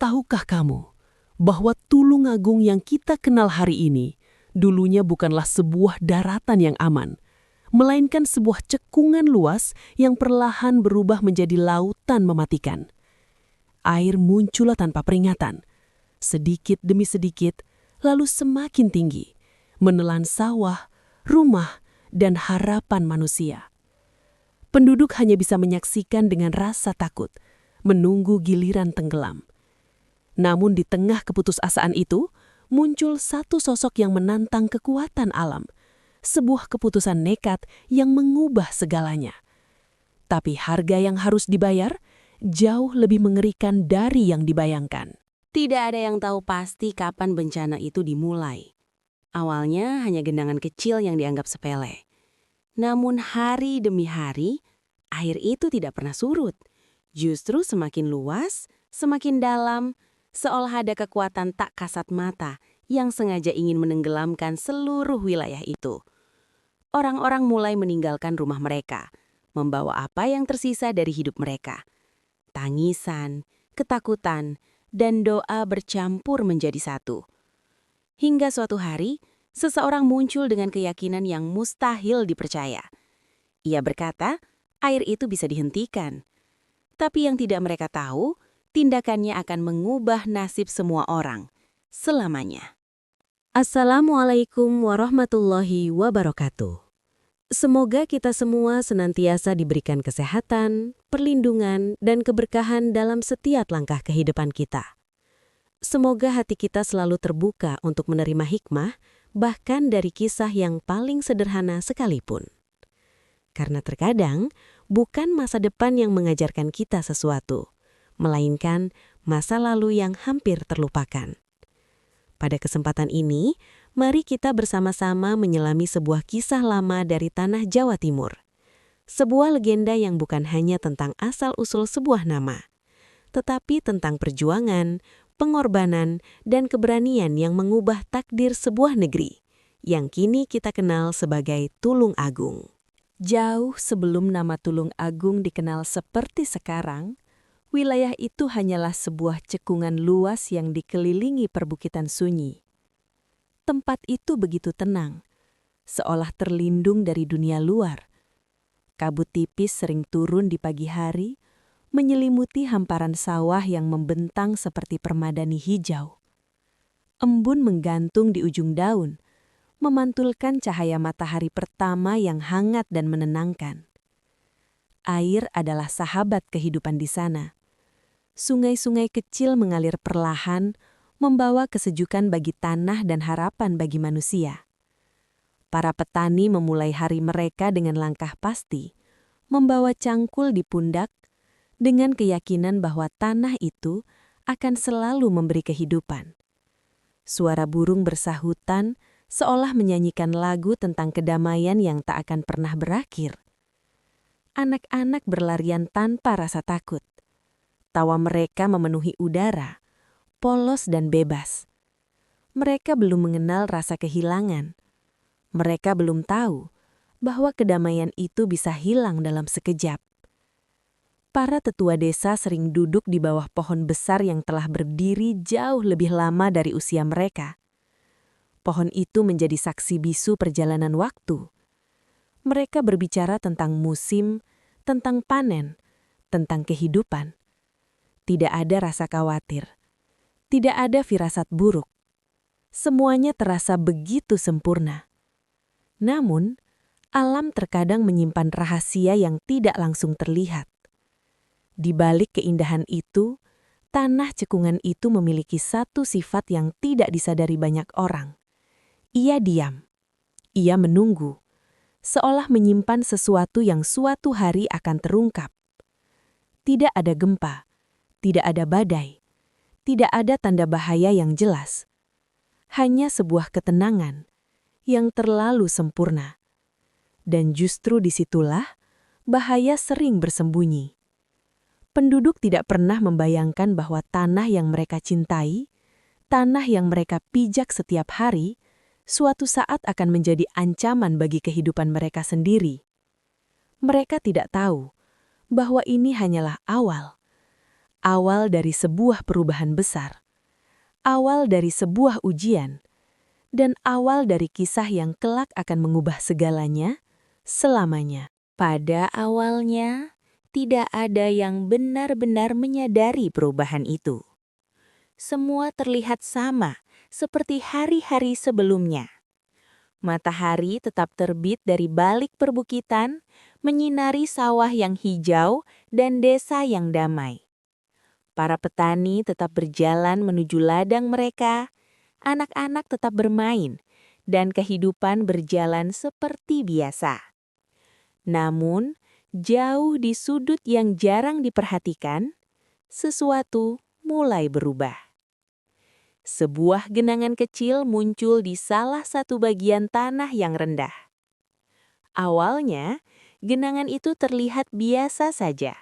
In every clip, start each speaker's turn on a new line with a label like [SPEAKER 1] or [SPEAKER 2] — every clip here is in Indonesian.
[SPEAKER 1] Tahukah kamu bahwa Tulungagung yang kita kenal hari ini dulunya bukanlah sebuah daratan yang aman, melainkan sebuah cekungan luas yang perlahan berubah menjadi lautan mematikan. Air muncul tanpa peringatan, sedikit demi sedikit, lalu semakin tinggi, menelan sawah, rumah, dan harapan manusia. Penduduk hanya bisa menyaksikan dengan rasa takut, menunggu giliran tenggelam. Namun di tengah keputusasaan itu, muncul satu sosok yang menantang kekuatan alam, sebuah keputusan nekat yang mengubah segalanya. Tapi harga yang harus dibayar jauh lebih mengerikan dari yang dibayangkan.
[SPEAKER 2] Tidak ada yang tahu pasti kapan bencana itu dimulai. Awalnya hanya genangan kecil yang dianggap sepele. Namun hari demi hari, air itu tidak pernah surut. Justru semakin luas, semakin dalam, seolah ada kekuatan tak kasat mata yang sengaja ingin menenggelamkan seluruh wilayah itu. Orang-orang mulai meninggalkan rumah mereka, membawa apa yang tersisa dari hidup mereka. Tangisan, ketakutan, dan doa bercampur menjadi satu. Hingga suatu hari, seseorang muncul dengan keyakinan yang mustahil dipercaya. Ia berkata, air itu bisa dihentikan. Tapi yang tidak mereka tahu, tindakannya akan mengubah nasib semua orang, selamanya. Assalamualaikum warahmatullahi wabarakatuh. Semoga kita semua senantiasa diberikan kesehatan, perlindungan, dan keberkahan dalam setiap langkah kehidupan kita. Semoga hati kita selalu terbuka untuk menerima hikmah, bahkan dari kisah yang paling sederhana sekalipun. Karena terkadang, bukan masa depan yang mengajarkan kita sesuatu, melainkan masa lalu yang hampir terlupakan. Pada kesempatan ini, mari kita bersama-sama menyelami sebuah kisah lama dari tanah Jawa Timur. Sebuah legenda yang bukan hanya tentang asal-usul sebuah nama, tetapi tentang perjuangan, pengorbanan, dan keberanian yang mengubah takdir sebuah negeri, yang kini kita kenal sebagai Tulungagung.
[SPEAKER 3] Jauh sebelum nama Tulungagung dikenal seperti sekarang, wilayah itu hanyalah sebuah cekungan luas yang dikelilingi perbukitan sunyi. Tempat itu begitu tenang, seolah terlindung dari dunia luar. Kabut tipis sering turun di pagi hari, menyelimuti hamparan sawah yang membentang seperti permadani hijau. Embun menggantung di ujung daun, memantulkan cahaya matahari pertama yang hangat dan menenangkan. Air adalah sahabat kehidupan di sana. Sungai-sungai kecil mengalir perlahan, membawa kesejukan bagi tanah dan harapan bagi manusia. Para petani memulai hari mereka dengan langkah pasti, membawa cangkul di pundak, dengan keyakinan bahwa tanah itu akan selalu memberi kehidupan. Suara burung bersahutan, seolah menyanyikan lagu tentang kedamaian yang tak akan pernah berakhir. Anak-anak berlarian tanpa rasa takut. Tawa mereka memenuhi udara, polos dan bebas. Mereka belum mengenal rasa kehilangan. Mereka belum tahu bahwa kedamaian itu bisa hilang dalam sekejap. Para tetua desa sering duduk di bawah pohon besar yang telah berdiri jauh lebih lama dari usia mereka. Pohon itu menjadi saksi bisu perjalanan waktu. Mereka berbicara tentang musim, tentang panen, tentang kehidupan. Tidak ada rasa khawatir. Tidak ada firasat buruk. Semuanya terasa begitu sempurna. Namun, alam terkadang menyimpan rahasia yang tidak langsung terlihat. Di balik keindahan itu, tanah cekungan itu memiliki satu sifat yang tidak disadari banyak orang. Ia diam. Ia menunggu, seolah menyimpan sesuatu yang suatu hari akan terungkap. Tidak ada gempa, tidak ada badai, tidak ada tanda bahaya yang jelas. Hanya sebuah ketenangan yang terlalu sempurna. Dan justru disitulah bahaya sering bersembunyi. Penduduk tidak pernah membayangkan bahwa tanah yang mereka cintai, tanah yang mereka pijak setiap hari, suatu saat akan menjadi ancaman bagi kehidupan mereka sendiri. Mereka tidak tahu bahwa ini hanyalah awal. Awal dari sebuah perubahan besar, awal dari sebuah ujian, dan awal dari kisah yang kelak akan mengubah segalanya selamanya.
[SPEAKER 2] Pada awalnya, tidak ada yang benar-benar menyadari perubahan itu. Semua terlihat sama, seperti hari-hari sebelumnya. Matahari tetap terbit dari balik perbukitan, menyinari sawah yang hijau dan desa yang damai. Para petani tetap berjalan menuju ladang mereka, anak-anak tetap bermain, dan kehidupan berjalan seperti biasa. Namun, jauh di sudut yang jarang diperhatikan, sesuatu mulai berubah. Sebuah genangan kecil muncul di salah satu bagian tanah yang rendah. Awalnya, genangan itu terlihat biasa saja.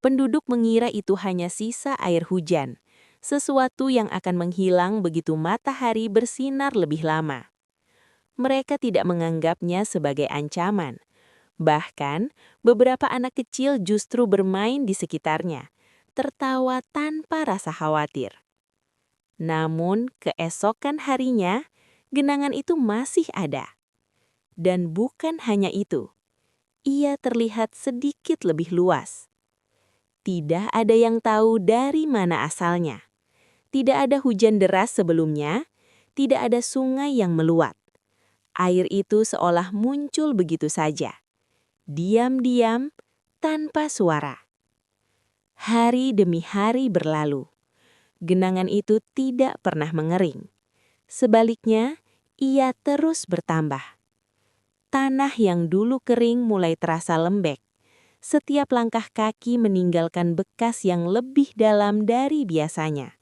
[SPEAKER 2] Penduduk mengira itu hanya sisa air hujan, sesuatu yang akan menghilang begitu matahari bersinar lebih lama. Mereka tidak menganggapnya sebagai ancaman. Bahkan, beberapa anak kecil justru bermain di sekitarnya, tertawa tanpa rasa khawatir. Namun, keesokan harinya, genangan itu masih ada. Dan bukan hanya itu, ia terlihat sedikit lebih luas. Tidak ada yang tahu dari mana asalnya. Tidak ada hujan deras sebelumnya, tidak ada sungai yang meluap. Air itu seolah muncul begitu saja, diam-diam, tanpa suara. Hari demi hari berlalu. Genangan itu tidak pernah mengering. Sebaliknya, ia terus bertambah. Tanah yang dulu kering mulai terasa lembek. Setiap langkah kaki meninggalkan bekas yang lebih dalam dari biasanya.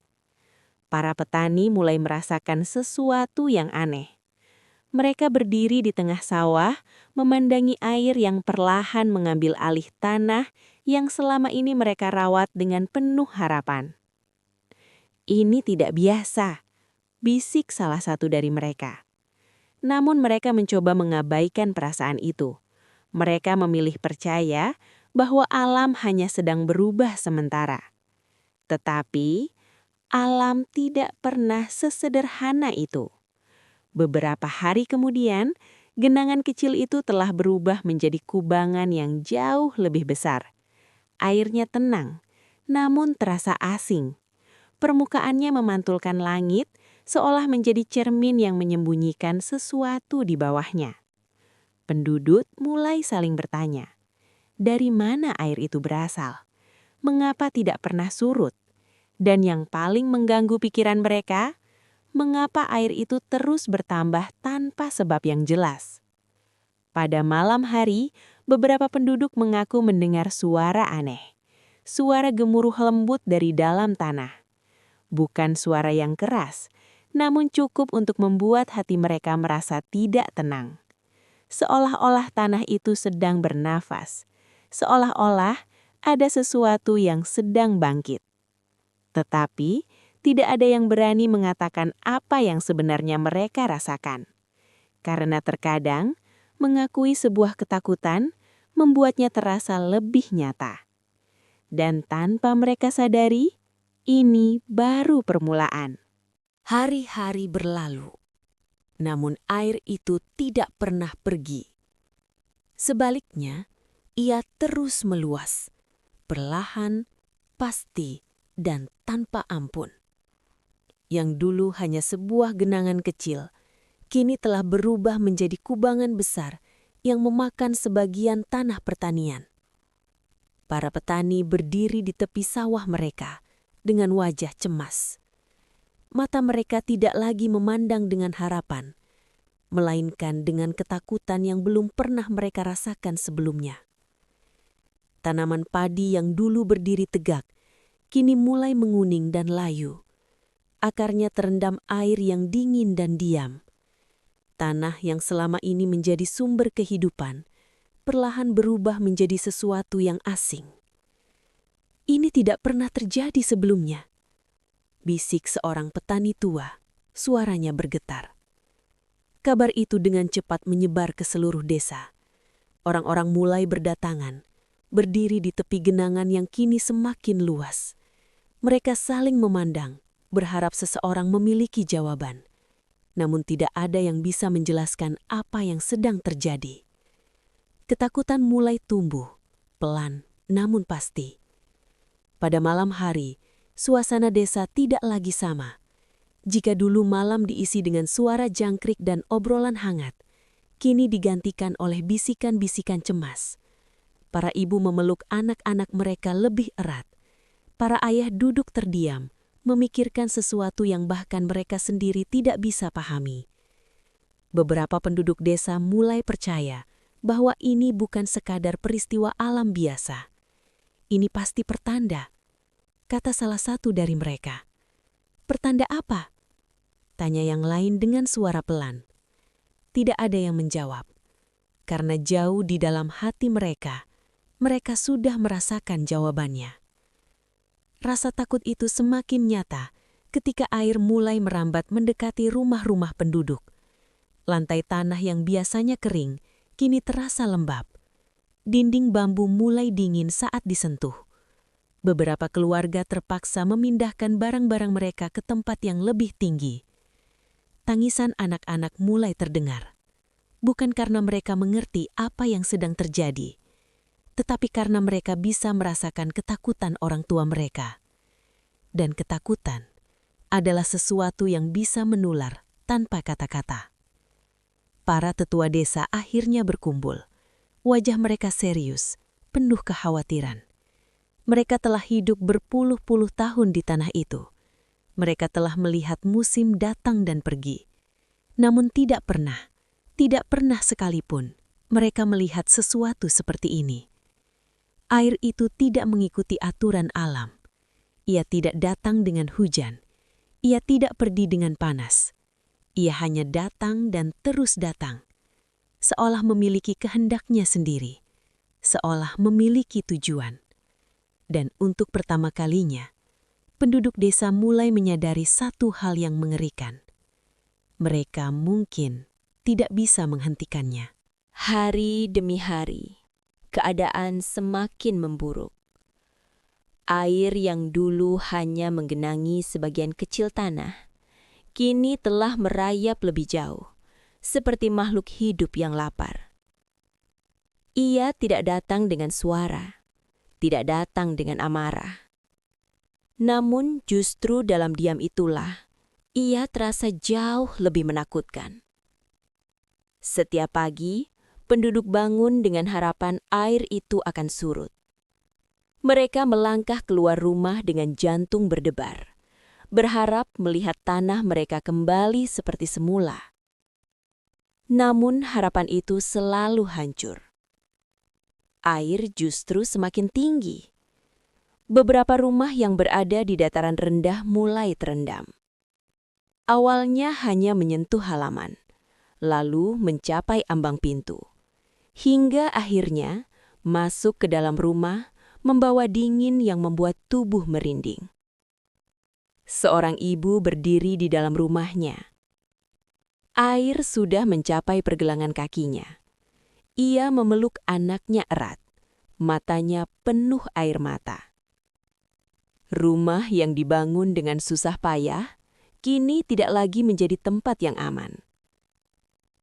[SPEAKER 2] Para petani mulai merasakan sesuatu yang aneh. Mereka berdiri di tengah sawah, memandangi air yang perlahan mengambil alih tanah yang selama ini mereka rawat dengan penuh harapan. "Ini tidak biasa," bisik salah satu dari mereka. Namun mereka mencoba mengabaikan perasaan itu. Mereka memilih percaya bahwa alam hanya sedang berubah sementara. Tetapi, alam tidak pernah sesederhana itu. Beberapa hari kemudian, genangan kecil itu telah berubah menjadi kubangan yang jauh lebih besar. Airnya tenang, namun terasa asing. Permukaannya memantulkan langit, seolah menjadi cermin yang menyembunyikan sesuatu di bawahnya. Penduduk mulai saling bertanya, dari mana air itu berasal? Mengapa tidak pernah surut? Dan yang paling mengganggu pikiran mereka, mengapa air itu terus bertambah tanpa sebab yang jelas? Pada malam hari, beberapa penduduk mengaku mendengar suara aneh. Suara gemuruh lembut dari dalam tanah. Bukan suara yang keras, namun cukup untuk membuat hati mereka merasa tidak tenang. Seolah-olah tanah itu sedang bernafas. Seolah-olah ada sesuatu yang sedang bangkit. Tetapi, tidak ada yang berani mengatakan apa yang sebenarnya mereka rasakan. Karena terkadang, mengakui sebuah ketakutan membuatnya terasa lebih nyata. Dan tanpa mereka sadari, ini baru permulaan.
[SPEAKER 1] Hari-hari berlalu, namun air itu tidak pernah pergi. Sebaliknya, ia terus meluas, perlahan, pasti, dan tanpa ampun. Yang dulu hanya sebuah genangan kecil, kini telah berubah menjadi kubangan besar yang memakan sebagian tanah pertanian. Para petani berdiri di tepi sawah mereka dengan wajah cemas. Mata mereka tidak lagi memandang dengan harapan, melainkan dengan ketakutan yang belum pernah mereka rasakan sebelumnya. Tanaman padi yang dulu berdiri tegak, kini mulai menguning dan layu. Akarnya terendam air yang dingin dan diam. Tanah yang selama ini menjadi sumber kehidupan, perlahan berubah menjadi sesuatu yang asing. Ini tidak pernah terjadi sebelumnya. Bisik seorang petani tua, suaranya bergetar. Kabar itu dengan cepat menyebar ke seluruh desa. Orang-orang mulai berdatangan, berdiri di tepi genangan yang kini semakin luas. Mereka saling memandang, berharap seseorang memiliki jawaban. Namun tidak ada yang bisa menjelaskan apa yang sedang terjadi. Ketakutan mulai tumbuh, pelan namun pasti. Pada malam hari, suasana desa tidak lagi sama. Jika dulu malam diisi dengan suara jangkrik dan obrolan hangat, kini digantikan oleh bisikan-bisikan cemas. Para ibu memeluk anak-anak mereka lebih erat. Para ayah duduk terdiam, memikirkan sesuatu yang bahkan mereka sendiri tidak bisa pahami. Beberapa penduduk desa mulai percaya bahwa ini bukan sekadar peristiwa alam biasa. Ini pasti pertanda, kata salah satu dari mereka. Pertanda apa? Tanya yang lain dengan suara pelan. Tidak ada yang menjawab, karena jauh di dalam hati mereka sudah merasakan jawabannya. Rasa takut itu semakin nyata ketika air mulai merambat mendekati rumah-rumah penduduk. Lantai tanah yang biasanya kering kini terasa lembab. Dinding bambu mulai dingin saat disentuh. Beberapa keluarga terpaksa memindahkan barang-barang mereka ke tempat yang lebih tinggi. Tangisan anak-anak mulai terdengar. Bukan karena mereka mengerti apa yang sedang terjadi, tetapi karena mereka bisa merasakan ketakutan orang tua mereka. Dan ketakutan adalah sesuatu yang bisa menular tanpa kata-kata. Para tetua desa akhirnya berkumpul. Wajah mereka serius, penuh kekhawatiran. Mereka telah hidup berpuluh-puluh tahun di tanah itu. Mereka telah melihat musim datang dan pergi. Namun tidak pernah sekalipun mereka melihat sesuatu seperti ini. Air itu tidak mengikuti aturan alam. Ia tidak datang dengan hujan. Ia tidak pergi dengan panas. Ia hanya datang dan terus datang. Seolah memiliki kehendaknya sendiri. Seolah memiliki tujuan. Dan untuk pertama kalinya, penduduk desa mulai menyadari satu hal yang mengerikan. Mereka mungkin tidak bisa menghentikannya.
[SPEAKER 3] Hari demi hari, keadaan semakin memburuk. Air yang dulu hanya menggenangi sebagian kecil tanah, kini telah merayap lebih jauh, seperti makhluk hidup yang lapar. Ia tidak datang dengan suara, tidak datang dengan amarah. Namun justru dalam diam itulah, ia terasa jauh lebih menakutkan. Setiap pagi, penduduk bangun dengan harapan air itu akan surut. Mereka melangkah keluar rumah dengan jantung berdebar, berharap melihat tanah mereka kembali seperti semula. Namun harapan itu selalu hancur. Air justru semakin tinggi. Beberapa rumah yang berada di dataran rendah mulai terendam. Awalnya hanya menyentuh halaman, lalu mencapai ambang pintu, hingga akhirnya masuk ke dalam rumah membawa dingin yang membuat tubuh merinding. Seorang ibu berdiri di dalam rumahnya. Air sudah mencapai pergelangan kakinya. Ia memeluk anaknya erat, matanya penuh air mata. Rumah yang dibangun dengan susah payah kini tidak lagi menjadi tempat yang aman.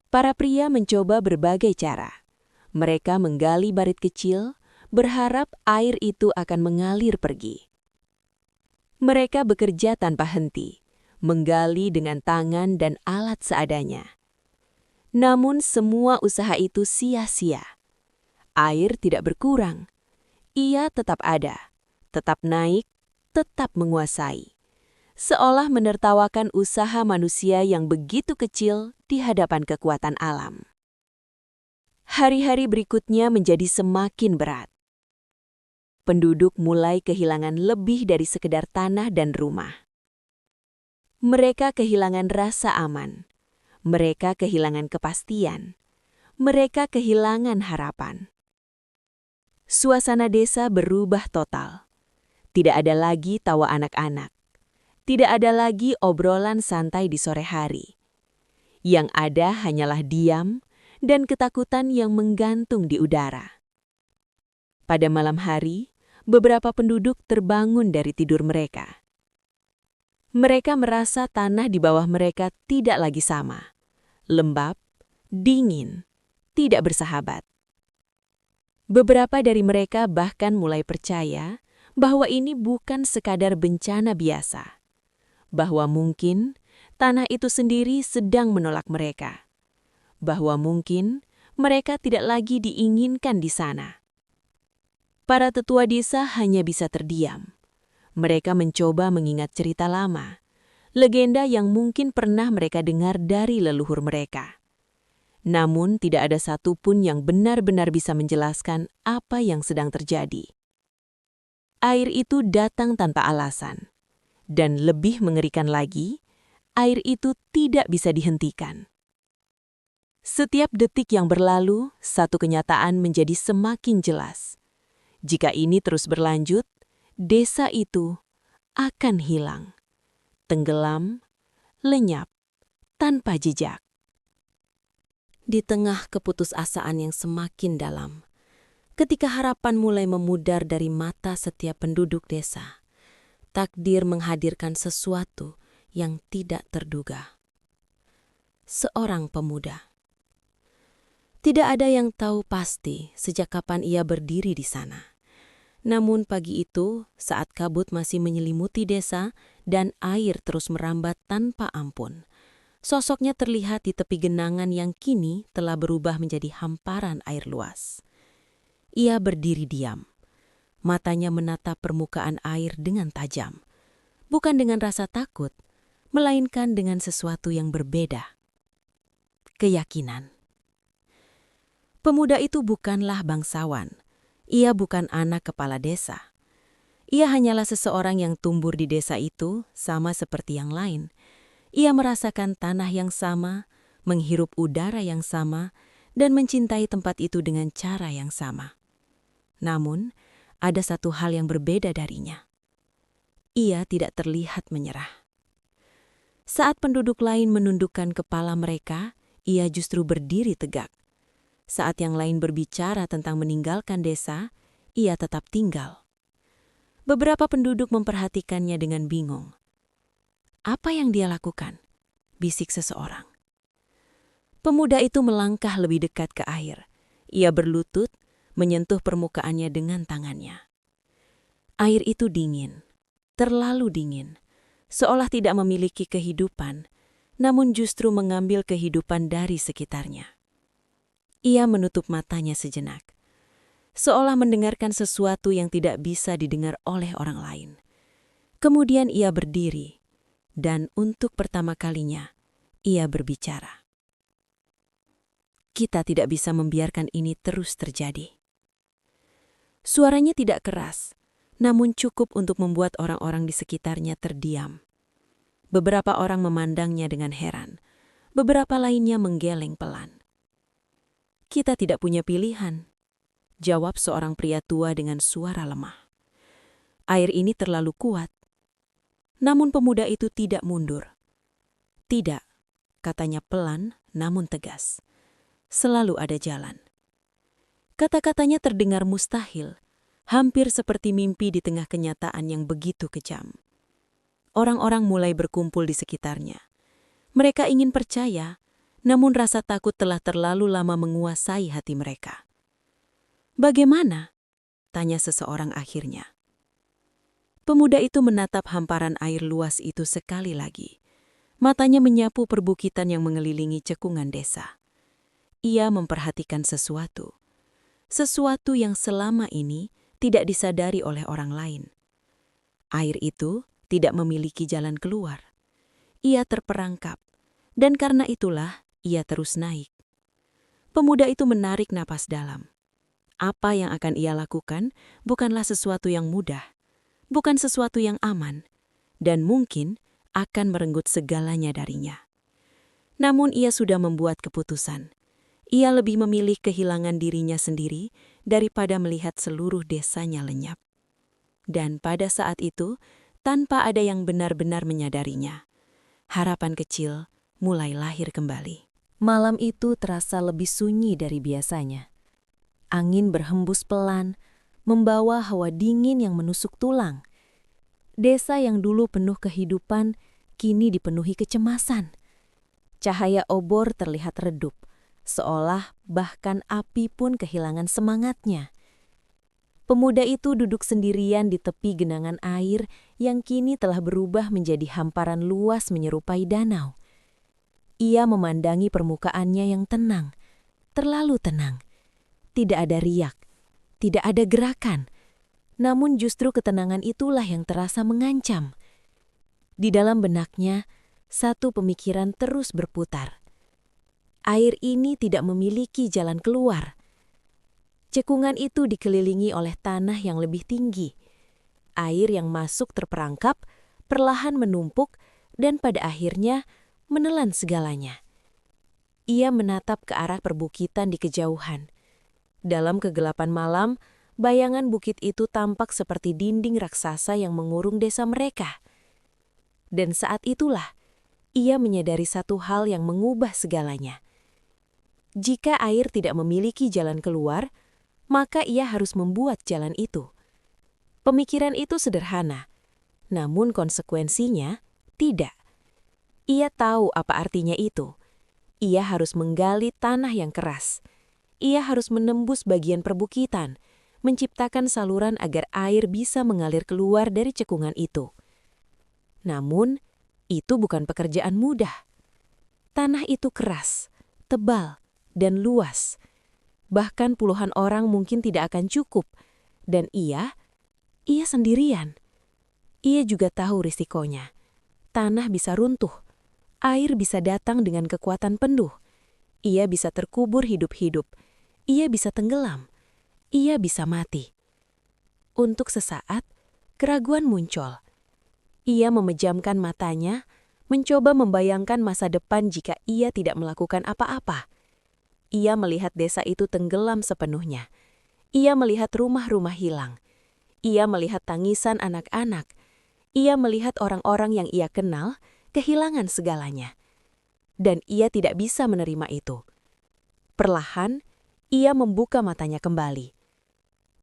[SPEAKER 3] Para pria mencoba berbagai cara. Mereka menggali barit kecil, berharap air itu akan mengalir pergi. Mereka bekerja tanpa henti, menggali dengan tangan dan alat seadanya. Namun semua usaha itu sia-sia. Air tidak berkurang. Ia tetap ada, tetap naik, tetap menguasai. Seolah menertawakan usaha manusia yang begitu kecil di hadapan kekuatan alam. Hari-hari berikutnya menjadi semakin berat. Penduduk mulai kehilangan lebih dari sekedar tanah dan rumah. Mereka kehilangan rasa aman. Mereka kehilangan kepastian. Mereka kehilangan harapan. Suasana desa berubah total. Tidak ada lagi tawa anak-anak. Tidak ada lagi obrolan santai di sore hari. Yang ada hanyalah diam dan ketakutan yang menggantung di udara. Pada malam hari, beberapa penduduk terbangun dari tidur mereka. Mereka merasa tanah di bawah mereka tidak lagi sama, lembab, dingin, tidak bersahabat. Beberapa dari mereka bahkan mulai percaya bahwa ini bukan sekadar bencana biasa, bahwa mungkin tanah itu sendiri sedang menolak mereka, bahwa mungkin mereka tidak lagi diinginkan di sana. Para tetua desa hanya bisa terdiam. Mereka mencoba mengingat cerita lama, legenda yang mungkin pernah mereka dengar dari leluhur mereka. Namun tidak ada satupun yang benar-benar bisa menjelaskan apa yang sedang terjadi. Air itu datang tanpa alasan. Dan lebih mengerikan lagi, air itu tidak bisa dihentikan. Setiap detik yang berlalu, satu kenyataan menjadi semakin jelas. Jika ini terus berlanjut, desa itu akan hilang, tenggelam, lenyap, tanpa jejak. Di tengah keputusasaan yang semakin dalam, ketika harapan mulai memudar dari mata setiap penduduk desa, takdir menghadirkan sesuatu yang tidak terduga. Seorang pemuda. Tidak ada yang tahu pasti sejak kapan ia berdiri di sana. Namun pagi itu, saat kabut masih menyelimuti desa dan air terus merambat tanpa ampun, sosoknya terlihat di tepi genangan yang kini telah berubah menjadi hamparan air luas. Ia berdiri diam. Matanya menatap permukaan air dengan tajam. Bukan dengan rasa takut, melainkan dengan sesuatu yang berbeda. Keyakinan. Pemuda itu bukanlah bangsawan. Ia bukan anak kepala desa. Ia hanyalah seseorang yang tumbuh di desa itu, sama seperti yang lain. Ia merasakan tanah yang sama, menghirup udara yang sama, dan mencintai tempat itu dengan cara yang sama. Namun, ada satu hal yang berbeda darinya. Ia tidak terlihat menyerah. Saat penduduk lain menundukkan kepala mereka, ia justru berdiri tegak. Saat yang lain berbicara tentang meninggalkan desa, ia tetap tinggal. Beberapa penduduk memperhatikannya dengan bingung. Apa yang dia lakukan? Bisik seseorang. Pemuda itu melangkah lebih dekat ke air. Ia berlutut, menyentuh permukaannya dengan tangannya. Air itu dingin, terlalu dingin, seolah tidak memiliki kehidupan, namun justru mengambil kehidupan dari sekitarnya. Ia menutup matanya sejenak, seolah mendengarkan sesuatu yang tidak bisa didengar oleh orang lain. Kemudian ia berdiri, dan untuk pertama kalinya, ia berbicara. Kita tidak bisa membiarkan ini terus terjadi. Suaranya tidak keras, namun cukup untuk membuat orang-orang di sekitarnya terdiam. Beberapa orang memandangnya dengan heran, beberapa lainnya menggeleng pelan. Kita tidak punya pilihan, jawab seorang pria tua dengan suara lemah. Air ini terlalu kuat. Namun pemuda itu tidak mundur. Tidak, katanya pelan namun tegas. Selalu ada jalan. Kata-katanya terdengar mustahil, hampir seperti mimpi di tengah kenyataan yang begitu kejam. Orang-orang mulai berkumpul di sekitarnya. Mereka ingin percaya, namun rasa takut telah terlalu lama menguasai hati mereka. Bagaimana? Tanya seseorang akhirnya. Pemuda itu menatap hamparan air luas itu sekali lagi. Matanya menyapu perbukitan yang mengelilingi cekungan desa. Ia memperhatikan sesuatu. Sesuatu yang selama ini tidak disadari oleh orang lain. Air itu tidak memiliki jalan keluar. Ia terperangkap, dan karena itulah ia terus naik. Pemuda itu menarik napas dalam. Apa yang akan ia lakukan bukanlah sesuatu yang mudah, bukan sesuatu yang aman, dan mungkin akan merenggut segalanya darinya. Namun ia sudah membuat keputusan. Ia lebih memilih kehilangan dirinya sendiri daripada melihat seluruh desanya lenyap. Dan pada saat itu, tanpa ada yang benar-benar menyadarinya, harapan kecil mulai lahir kembali. Malam itu terasa lebih sunyi dari biasanya. Angin berhembus pelan, membawa hawa dingin yang menusuk tulang. Desa yang dulu penuh kehidupan, kini dipenuhi kecemasan. Cahaya obor terlihat redup, seolah bahkan api pun kehilangan semangatnya. Pemuda itu duduk sendirian di tepi genangan air yang kini telah berubah menjadi hamparan luas menyerupai danau. Ia memandangi permukaannya yang tenang, terlalu tenang. Tidak ada riak, tidak ada gerakan. Namun justru ketenangan itulah yang terasa mengancam. Di dalam benaknya, satu pemikiran terus berputar. Air ini tidak memiliki jalan keluar. Cekungan itu dikelilingi oleh tanah yang lebih tinggi. Air yang masuk terperangkap, perlahan menumpuk, dan pada akhirnya menelan segalanya. Ia menatap ke arah perbukitan di kejauhan. Dalam kegelapan malam, bayangan bukit itu tampak seperti dinding raksasa yang mengurung desa mereka. Dan saat itulah, ia menyadari satu hal yang mengubah segalanya. Jika air tidak memiliki jalan keluar, maka ia harus membuat jalan itu. Pemikiran itu sederhana, namun konsekuensinya tidak. Ia tahu apa artinya itu. Ia harus menggali tanah yang keras. Ia harus menembus bagian perbukitan, menciptakan saluran agar air bisa mengalir keluar dari cekungan itu. Namun, itu bukan pekerjaan mudah. Tanah itu keras, tebal, dan luas. Bahkan puluhan orang mungkin tidak akan cukup. Dan ia sendirian. Ia juga tahu risikonya. Tanah bisa runtuh. Air bisa datang dengan kekuatan penuh. Ia bisa terkubur hidup-hidup. Ia bisa tenggelam. Ia bisa mati. Untuk sesaat, keraguan muncul. Ia memejamkan matanya, mencoba membayangkan masa depan jika ia tidak melakukan apa-apa. Ia melihat desa itu tenggelam sepenuhnya. Ia melihat rumah-rumah hilang. Ia melihat tangisan anak-anak. Ia melihat orang-orang yang ia kenal kehilangan segalanya. Dan ia tidak bisa menerima itu. Perlahan, ia membuka matanya kembali.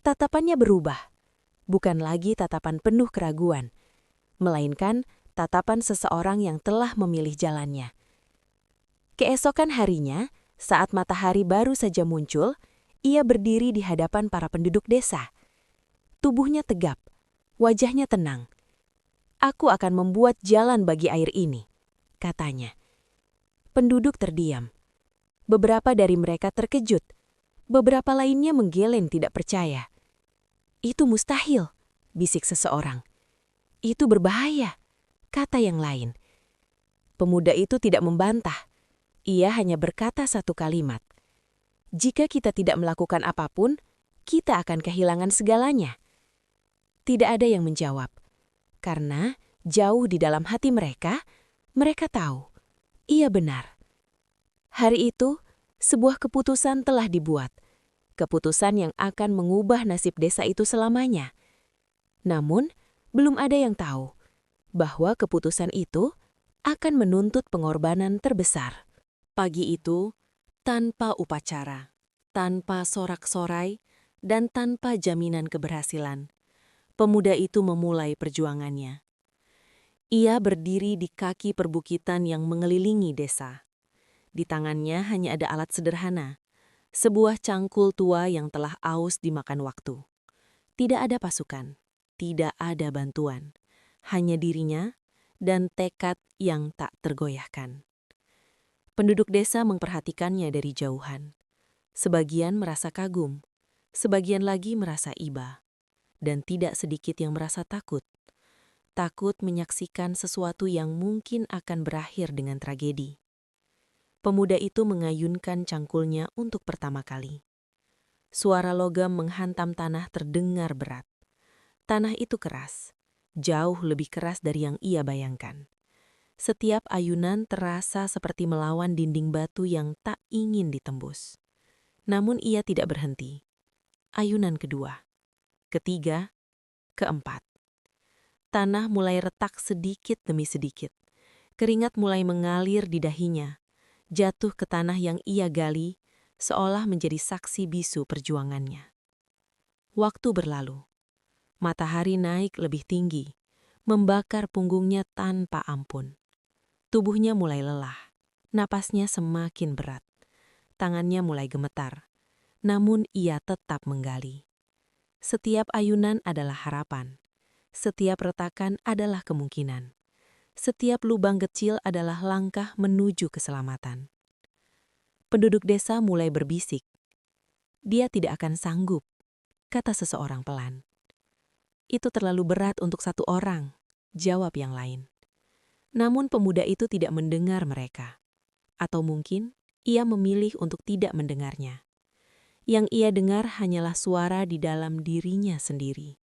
[SPEAKER 3] Tatapannya berubah. Bukan lagi tatapan penuh keraguan, melainkan tatapan seseorang yang telah memilih jalannya. Keesokan harinya, saat matahari baru saja muncul, ia berdiri di hadapan para penduduk desa. Tubuhnya tegap, wajahnya tenang. "Aku akan membuat jalan bagi air ini," katanya. Penduduk terdiam. Beberapa dari mereka terkejut. Beberapa lainnya menggeleng tidak percaya. "Itu mustahil," bisik seseorang. "Itu berbahaya," kata yang lain. Pemuda itu tidak membantah. Ia hanya berkata satu kalimat. "Jika kita tidak melakukan apapun, kita akan kehilangan segalanya." Tidak ada yang menjawab. Karena jauh di dalam hati mereka tahu, ia benar. Hari itu, sebuah keputusan telah dibuat. Keputusan yang akan mengubah nasib desa itu selamanya. Namun, belum ada yang tahu bahwa keputusan itu akan menuntut pengorbanan terbesar. Pagi itu, tanpa upacara, tanpa sorak-sorai, dan tanpa jaminan keberhasilan, pemuda itu memulai perjuangannya. Ia berdiri di kaki perbukitan yang mengelilingi desa. Di tangannya hanya ada alat sederhana, sebuah cangkul tua yang telah aus dimakan waktu. Tidak ada pasukan, tidak ada bantuan, hanya dirinya dan tekad yang tak tergoyahkan. Penduduk desa memperhatikannya dari jauhan. Sebagian merasa kagum, sebagian lagi merasa iba, dan tidak sedikit yang merasa takut. Takut menyaksikan sesuatu yang mungkin akan berakhir dengan tragedi. Pemuda itu mengayunkan cangkulnya untuk pertama kali. Suara logam menghantam tanah terdengar berat. Tanah itu keras, jauh lebih keras dari yang ia bayangkan. Setiap ayunan terasa seperti melawan dinding batu yang tak ingin ditembus. Namun ia tidak berhenti. Ayunan kedua, ketiga, keempat. Tanah mulai retak sedikit demi sedikit. Keringat mulai mengalir di dahinya, jatuh ke tanah yang ia gali, seolah menjadi saksi bisu perjuangannya.
[SPEAKER 2] Waktu berlalu. Matahari naik lebih tinggi, membakar punggungnya tanpa ampun. Tubuhnya mulai lelah, napasnya semakin berat. Tangannya mulai gemetar, namun ia tetap menggali. Setiap ayunan adalah harapan. Setiap retakan adalah kemungkinan. Setiap lubang kecil adalah langkah menuju keselamatan. Penduduk desa mulai berbisik. Dia tidak akan sanggup, kata seseorang pelan. Itu terlalu berat untuk satu orang, jawab yang lain. Namun pemuda itu tidak mendengar mereka. Atau mungkin ia memilih untuk tidak mendengarnya. Yang ia dengar hanyalah suara di dalam dirinya sendiri.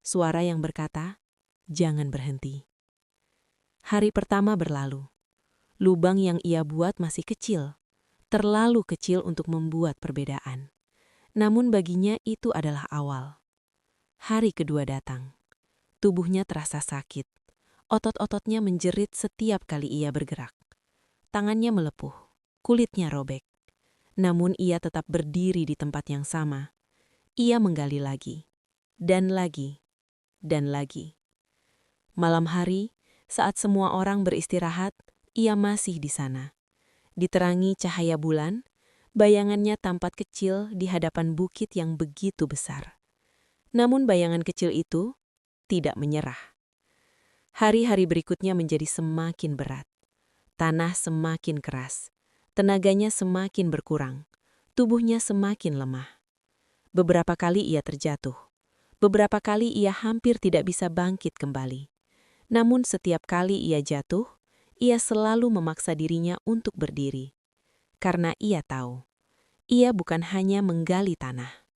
[SPEAKER 2] Suara yang berkata, jangan berhenti. Hari pertama berlalu. Lubang yang ia buat masih kecil, terlalu kecil untuk membuat perbedaan. Namun baginya itu adalah awal. Hari kedua datang. Tubuhnya terasa sakit. Otot-ototnya menjerit setiap kali ia bergerak. Tangannya melepuh, kulitnya robek. Namun ia tetap berdiri di tempat yang sama. Ia menggali lagi, dan lagi, dan lagi. Malam hari, saat semua orang beristirahat, ia masih di sana. Diterangi cahaya bulan, bayangannya tampak kecil di hadapan bukit yang begitu besar. Namun bayangan kecil itu tidak menyerah. Hari-hari berikutnya menjadi semakin berat. Tanah semakin keras. Tenaganya semakin berkurang. Tubuhnya semakin lemah. Beberapa kali ia terjatuh. Beberapa kali ia hampir tidak bisa bangkit kembali. Namun setiap kali ia jatuh, ia selalu memaksa dirinya untuk berdiri. Karena ia tahu, ia bukan hanya menggali tanah.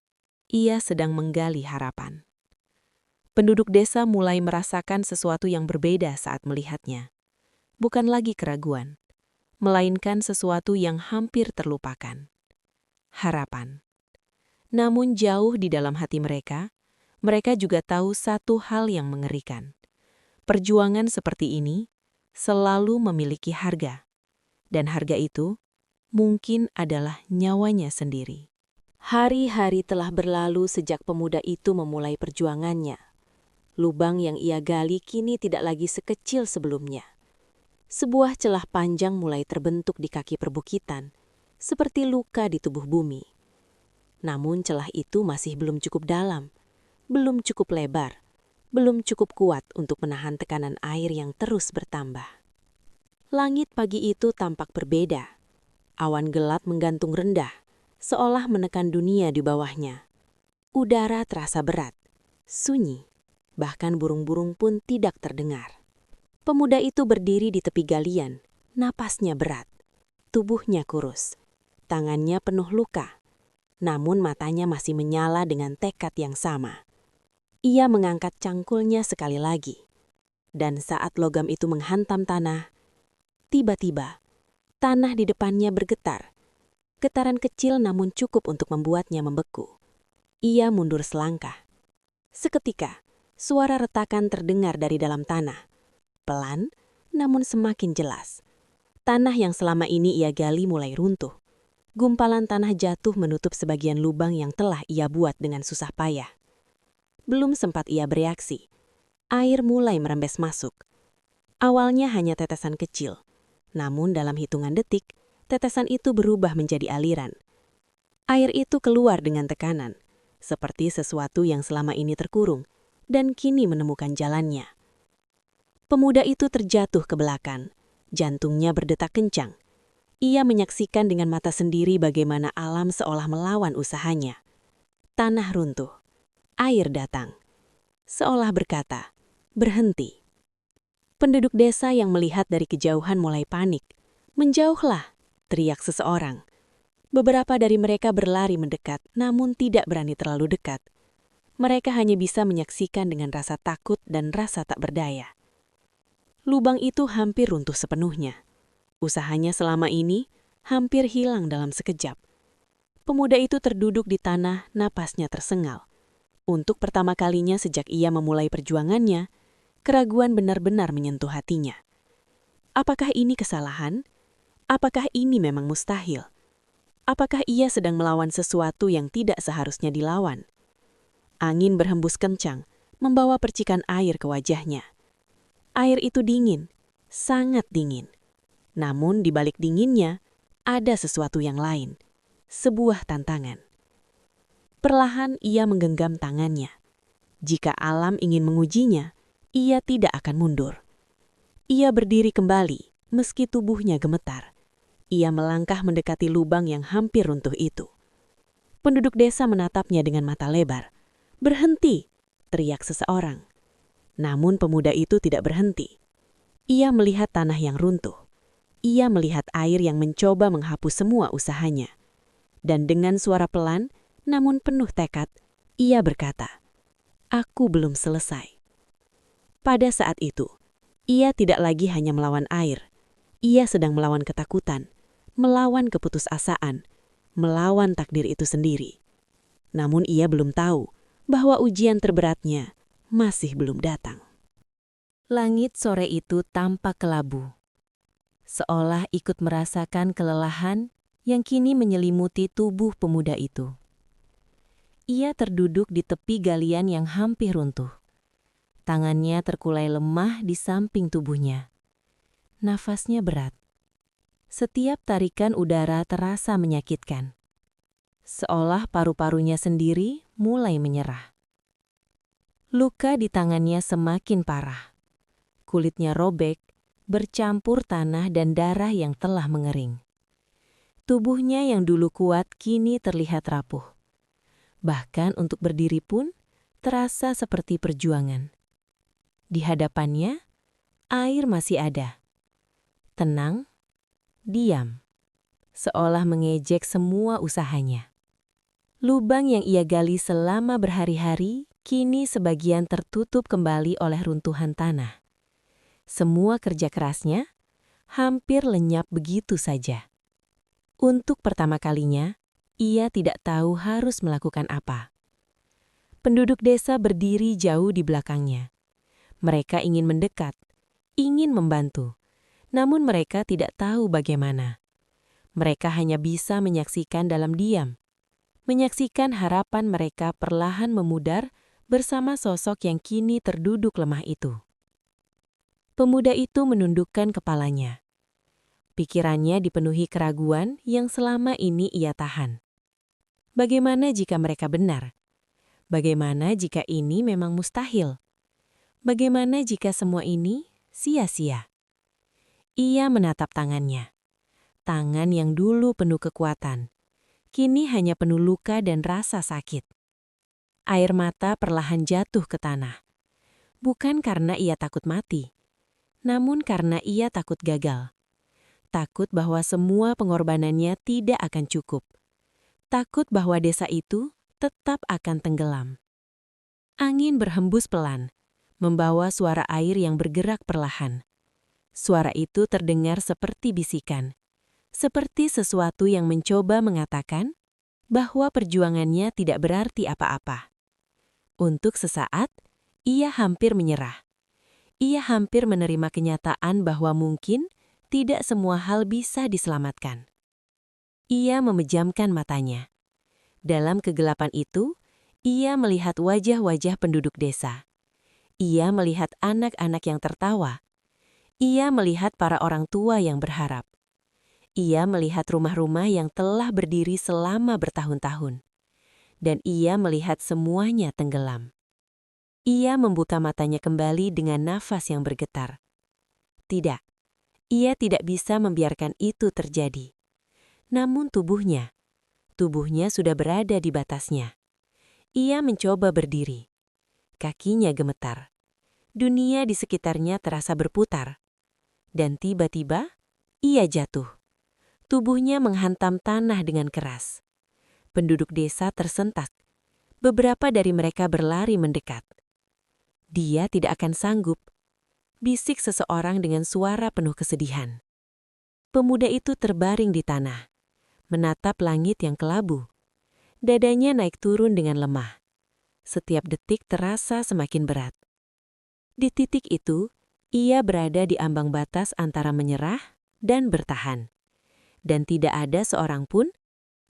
[SPEAKER 2] Ia sedang menggali harapan. Penduduk desa mulai merasakan sesuatu yang berbeda saat melihatnya. Bukan lagi keraguan, melainkan sesuatu yang hampir terlupakan. Harapan. Namun jauh di dalam hati mereka juga tahu satu hal yang mengerikan. Perjuangan seperti ini selalu memiliki harga, dan harga itu mungkin adalah nyawanya sendiri. Hari-hari telah berlalu sejak pemuda itu memulai perjuangannya. Lubang yang ia gali kini tidak lagi sekecil sebelumnya. Sebuah celah panjang mulai terbentuk di kaki perbukitan, seperti luka di tubuh bumi. Namun celah itu masih belum cukup dalam, belum cukup lebar, belum cukup kuat untuk menahan tekanan air yang terus bertambah. Langit pagi itu tampak berbeda. Awan gelap menggantung rendah, seolah menekan dunia di bawahnya. Udara terasa berat, sunyi, bahkan burung-burung pun tidak terdengar. Pemuda itu berdiri di tepi galian, napasnya berat, tubuhnya kurus, tangannya penuh luka, namun matanya masih menyala dengan tekad yang sama. Ia mengangkat cangkulnya sekali lagi, dan saat logam itu menghantam tanah, tiba-tiba tanah di depannya bergetar. Getaran kecil namun cukup untuk membuatnya membeku. Ia mundur selangkah. Seketika, suara retakan terdengar dari dalam tanah. Pelan, namun semakin jelas. Tanah yang selama ini ia gali mulai runtuh. Gumpalan tanah jatuh menutup sebagian lubang yang telah ia buat dengan susah payah. Belum sempat ia bereaksi, air mulai merembes masuk. Awalnya hanya tetesan kecil, namun dalam hitungan detik, tetesan itu berubah menjadi aliran. Air itu keluar dengan tekanan, seperti sesuatu yang selama ini terkurung, dan kini menemukan jalannya. Pemuda itu terjatuh ke belakang, jantungnya berdetak kencang. Ia menyaksikan dengan mata sendiri bagaimana alam seolah melawan usahanya. Tanah runtuh. Air datang, seolah berkata, berhenti. Penduduk desa yang melihat dari kejauhan mulai panik. Menjauhlah, teriak seseorang. Beberapa dari mereka berlari mendekat, namun tidak berani terlalu dekat. Mereka hanya bisa menyaksikan dengan rasa takut dan rasa tak berdaya. Lubang itu hampir runtuh sepenuhnya. Usahanya selama ini hampir hilang dalam sekejap. Pemuda itu terduduk di tanah, napasnya tersengal. Untuk pertama kalinya sejak ia memulai perjuangannya, keraguan benar-benar menyentuh hatinya. Apakah ini kesalahan? Apakah ini memang mustahil? Apakah ia sedang melawan sesuatu yang tidak seharusnya dilawan? Angin berhembus kencang, membawa percikan air ke wajahnya. Air itu dingin, sangat dingin. Namun di balik dinginnya, ada sesuatu yang lain, sebuah tantangan. Perlahan ia menggenggam tangannya. Jika alam ingin mengujinya, ia tidak akan mundur. Ia berdiri kembali, meski tubuhnya gemetar. Ia melangkah mendekati lubang yang hampir runtuh itu. Penduduk desa menatapnya dengan mata lebar. "Berhenti!" teriak seseorang. Namun pemuda itu tidak berhenti. Ia melihat tanah yang runtuh. Ia melihat air yang mencoba menghapus semua usahanya. Dan dengan suara pelan, namun penuh tekad, ia berkata, "Aku belum selesai." Pada saat itu, ia tidak lagi hanya melawan air. Ia sedang melawan ketakutan, melawan keputusasaan, melawan takdir itu sendiri. Namun ia belum tahu bahwa ujian terberatnya masih belum datang.
[SPEAKER 3] Langit sore itu tampak kelabu, seolah ikut merasakan kelelahan yang kini menyelimuti tubuh pemuda itu. Ia terduduk di tepi galian yang hampir runtuh. Tangannya terkulai lemah di samping tubuhnya. Nafasnya berat. Setiap tarikan udara terasa menyakitkan. Seolah paru-parunya sendiri mulai menyerah. Luka di tangannya semakin parah. Kulitnya robek, bercampur tanah dan darah yang telah mengering. Tubuhnya yang dulu kuat kini terlihat rapuh. Bahkan untuk berdiri pun terasa seperti perjuangan. Di hadapannya, air masih ada. Tenang, diam, seolah mengejek semua usahanya. Lubang yang ia gali selama berhari-hari, kini sebagian tertutup kembali oleh runtuhan tanah. Semua kerja kerasnya hampir lenyap begitu saja. Untuk pertama kalinya, ia tidak tahu harus melakukan apa. Penduduk desa berdiri jauh di belakangnya. Mereka ingin mendekat, ingin membantu, namun mereka tidak tahu bagaimana. Mereka hanya bisa menyaksikan dalam diam, menyaksikan harapan mereka perlahan memudar bersama sosok yang kini terduduk lemah itu. Pemuda itu menundukkan kepalanya. Pikirannya dipenuhi keraguan yang selama ini ia tahan. Bagaimana jika mereka benar? Bagaimana jika ini memang mustahil? Bagaimana jika semua ini sia-sia? Ia menatap tangannya. Tangan yang dulu penuh kekuatan, kini hanya penuh luka dan rasa sakit. Air mata perlahan jatuh ke tanah. Bukan karena ia takut mati, namun karena ia takut gagal. Takut bahwa semua pengorbanannya tidak akan cukup. Takut bahwa desa itu tetap akan tenggelam. Angin berhembus pelan, membawa suara air yang bergerak perlahan. Suara itu terdengar seperti bisikan, seperti sesuatu yang mencoba mengatakan bahwa perjuangannya tidak berarti apa-apa. Untuk sesaat, ia hampir menyerah. Ia hampir menerima kenyataan bahwa mungkin tidak semua hal bisa diselamatkan. Ia memejamkan matanya. Dalam kegelapan itu, ia melihat wajah-wajah penduduk desa. Ia melihat anak-anak yang tertawa. Ia melihat para orang tua yang berharap. Ia melihat rumah-rumah yang telah berdiri selama bertahun-tahun. Dan ia melihat semuanya tenggelam. Ia membuka matanya kembali dengan nafas yang bergetar. Tidak, ia tidak bisa membiarkan itu terjadi. Namun tubuhnya sudah berada di batasnya. Ia mencoba berdiri. Kakinya gemetar. Dunia di sekitarnya terasa berputar. Dan tiba-tiba, ia jatuh. Tubuhnya menghantam tanah dengan keras. Penduduk desa tersentak. Beberapa dari mereka berlari mendekat. Dia tidak akan sanggup, bisik seseorang dengan suara penuh kesedihan. Pemuda itu terbaring di tanah, menatap langit yang kelabu. Dadanya naik turun dengan lemah. Setiap detik terasa semakin berat. Di titik itu, ia berada di ambang batas antara menyerah dan bertahan. Dan tidak ada seorang pun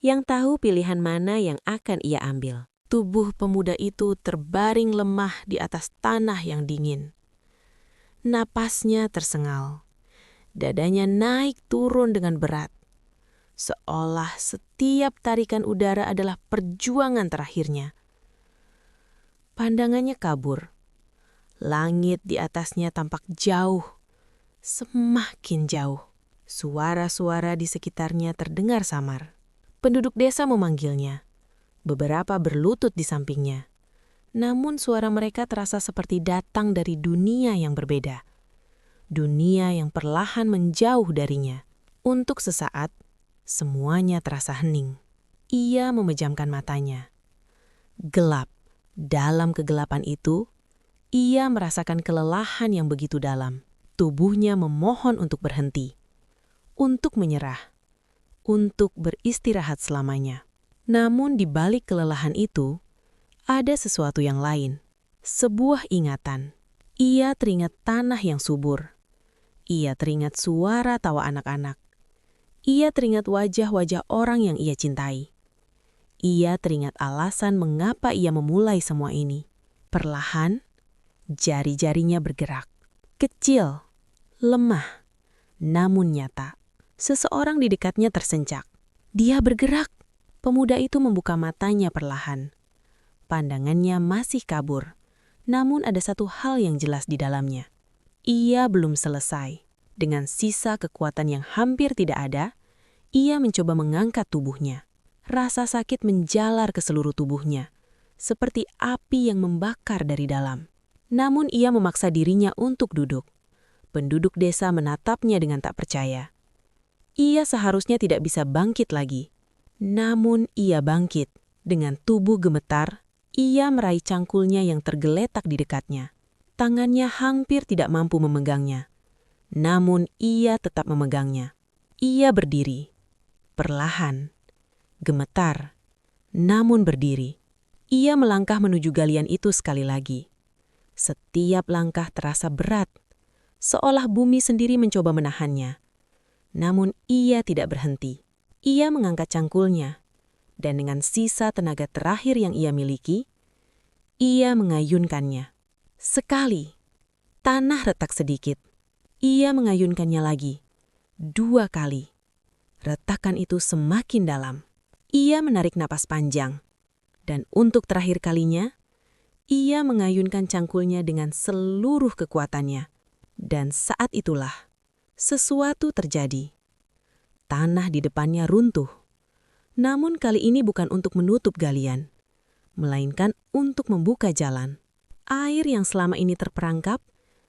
[SPEAKER 3] yang tahu pilihan mana yang akan ia ambil.
[SPEAKER 1] Tubuh pemuda itu terbaring lemah di atas tanah yang dingin. Napasnya tersengal. Dadanya naik turun dengan berat. Seolah setiap tarikan udara adalah perjuangan terakhirnya. Pandangannya kabur. Langit di atasnya tampak jauh, semakin jauh. Suara-suara di sekitarnya terdengar samar. Penduduk desa memanggilnya. Beberapa berlutut di sampingnya. Namun suara mereka terasa seperti datang dari dunia yang berbeda. Dunia yang perlahan menjauh darinya. Untuk sesaat, semuanya terasa hening. Ia memejamkan matanya. Gelap. Dalam kegelapan itu, ia merasakan kelelahan yang begitu dalam. Tubuhnya memohon untuk berhenti, untuk menyerah, untuk beristirahat selamanya. Namun di balik kelelahan itu, ada sesuatu yang lain. Sebuah ingatan. Ia teringat tanah yang subur. Ia teringat suara tawa anak-anak. Ia teringat wajah-wajah orang yang ia cintai. Ia teringat alasan mengapa ia memulai semua ini. Perlahan, jari-jarinya bergerak. Kecil, lemah, namun nyata. Seseorang di dekatnya tersencak. Dia bergerak. Pemuda itu membuka matanya perlahan. Pandangannya masih kabur, namun ada satu hal yang jelas di dalamnya. Ia belum selesai. Dengan sisa kekuatan yang hampir tidak ada, ia mencoba mengangkat tubuhnya. Rasa sakit menjalar ke seluruh tubuhnya, seperti api yang membakar dari dalam. Namun ia memaksa dirinya untuk duduk. Penduduk desa menatapnya dengan tak percaya. Ia seharusnya tidak bisa bangkit lagi. Namun ia bangkit. Dengan tubuh gemetar, ia meraih cangkulnya yang tergeletak di dekatnya. Tangannya hampir tidak mampu memegangnya. Namun ia tetap memegangnya. Ia berdiri. Perlahan. Gemetar, namun berdiri. Ia melangkah menuju galian itu sekali lagi. Setiap langkah terasa berat, seolah bumi sendiri mencoba menahannya. Namun ia tidak berhenti. Ia mengangkat cangkulnya, dan dengan sisa tenaga terakhir yang ia miliki, ia mengayunkannya. Sekali, tanah retak sedikit. Ia mengayunkannya lagi. 2 kali. Retakan itu semakin dalam. Ia menarik napas panjang, dan untuk terakhir kalinya, ia mengayunkan cangkulnya dengan seluruh kekuatannya. Dan saat itulah, sesuatu terjadi. Tanah di depannya runtuh. Namun kali ini bukan untuk menutup galian, melainkan untuk membuka jalan. Air yang selama ini terperangkap,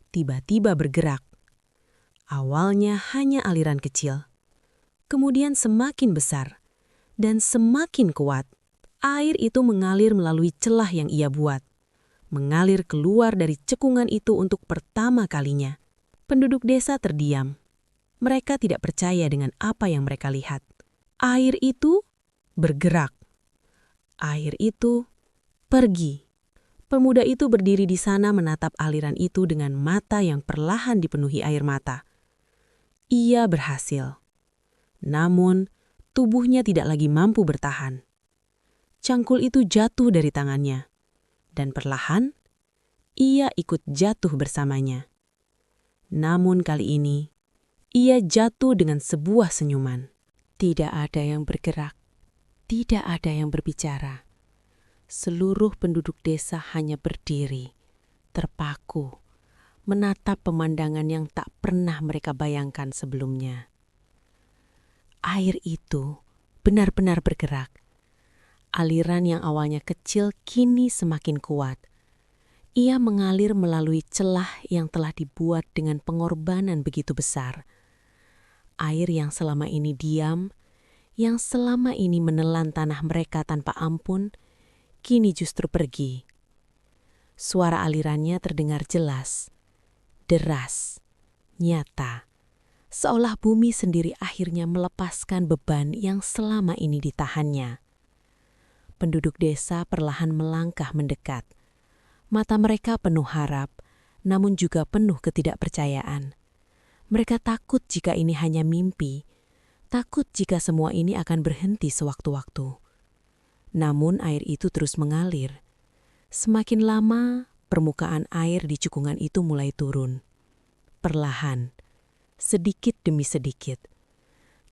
[SPEAKER 1] tiba-tiba bergerak. Awalnya hanya aliran kecil, kemudian semakin besar. Dan semakin kuat, air itu mengalir melalui celah yang ia buat. Mengalir keluar dari cekungan itu untuk pertama kalinya. Penduduk desa terdiam. Mereka tidak percaya dengan apa yang mereka lihat. Air itu bergerak. Air itu pergi. Pemuda itu berdiri di sana menatap aliran itu dengan mata yang perlahan dipenuhi air mata. Ia berhasil. Namun, tubuhnya tidak lagi mampu bertahan. Cangkul itu jatuh dari tangannya, dan perlahan, ia ikut jatuh bersamanya. Namun kali ini, ia jatuh dengan sebuah senyuman. Tidak ada yang bergerak, tidak ada yang berbicara. Seluruh penduduk desa hanya berdiri, terpaku, menatap pemandangan yang tak pernah mereka bayangkan sebelumnya. Air itu benar-benar bergerak. Aliran yang awalnya kecil kini semakin kuat. Ia mengalir melalui celah yang telah dibuat dengan pengorbanan begitu besar. Air yang selama ini diam, yang selama ini menelan tanah mereka tanpa ampun, kini justru pergi. Suara alirannya terdengar jelas, deras, nyata. Seolah bumi sendiri akhirnya melepaskan beban yang selama ini ditahannya. Penduduk desa perlahan melangkah mendekat. Mata mereka penuh harap, namun juga penuh ketidakpercayaan. Mereka takut jika ini hanya mimpi, takut jika semua ini akan berhenti sewaktu-waktu.
[SPEAKER 3] Namun air itu terus mengalir. Semakin lama, permukaan air di cekungan itu mulai turun. Perlahan, sedikit demi sedikit.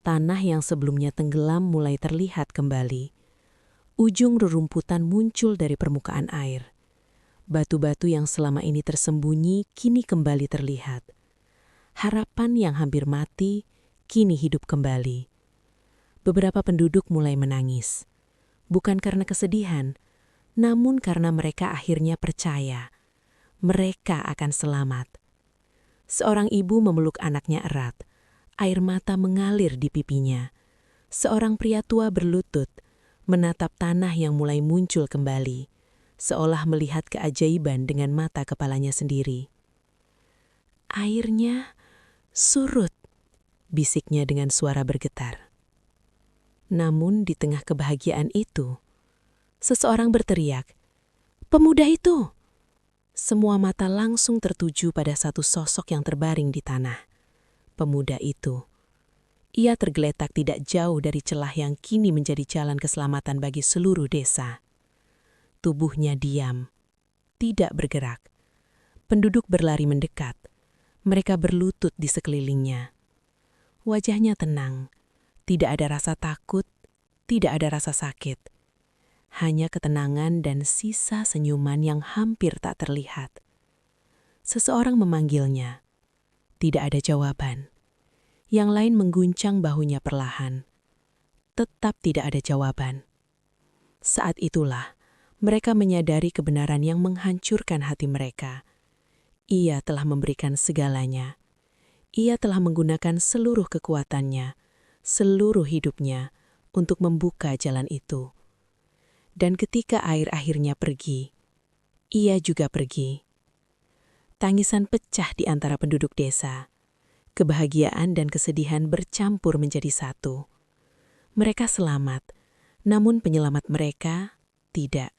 [SPEAKER 3] Tanah yang sebelumnya tenggelam mulai terlihat kembali. Ujung rerumputan muncul dari permukaan air. Batu-batu yang selama ini tersembunyi kini kembali terlihat. Harapan yang hampir mati kini hidup kembali. Beberapa penduduk mulai menangis. Bukan karena kesedihan, namun karena mereka akhirnya percaya mereka akan selamat. Seorang ibu memeluk anaknya erat. Air mata mengalir di pipinya. Seorang pria tua berlutut, menatap tanah yang mulai muncul kembali, seolah melihat keajaiban dengan mata kepalanya sendiri. "Airnya surut," bisiknya dengan suara bergetar. Namun di tengah kebahagiaan itu, seseorang berteriak, "Pemuda itu!" Semua mata langsung tertuju pada satu sosok yang terbaring di tanah. Pemuda itu. Ia tergeletak tidak jauh dari celah yang kini menjadi jalan keselamatan bagi seluruh desa. Tubuhnya diam, tidak bergerak. Penduduk berlari mendekat. Mereka berlutut di sekelilingnya. Wajahnya tenang. Tidak ada rasa takut, tidak ada rasa sakit. Hanya ketenangan dan sisa senyuman yang hampir tak terlihat. Seseorang memanggilnya. Tidak ada jawaban. Yang lain mengguncang bahunya perlahan. Tetap tidak ada jawaban. Saat itulah, mereka menyadari kebenaran yang menghancurkan hati mereka. Ia telah memberikan segalanya. Ia telah menggunakan seluruh kekuatannya, seluruh hidupnya, untuk membuka jalan itu. Dan ketika air akhirnya pergi, ia juga pergi. Tangisan pecah di antara penduduk desa. Kebahagiaan dan kesedihan bercampur menjadi satu. Mereka selamat, namun penyelamat mereka tidak.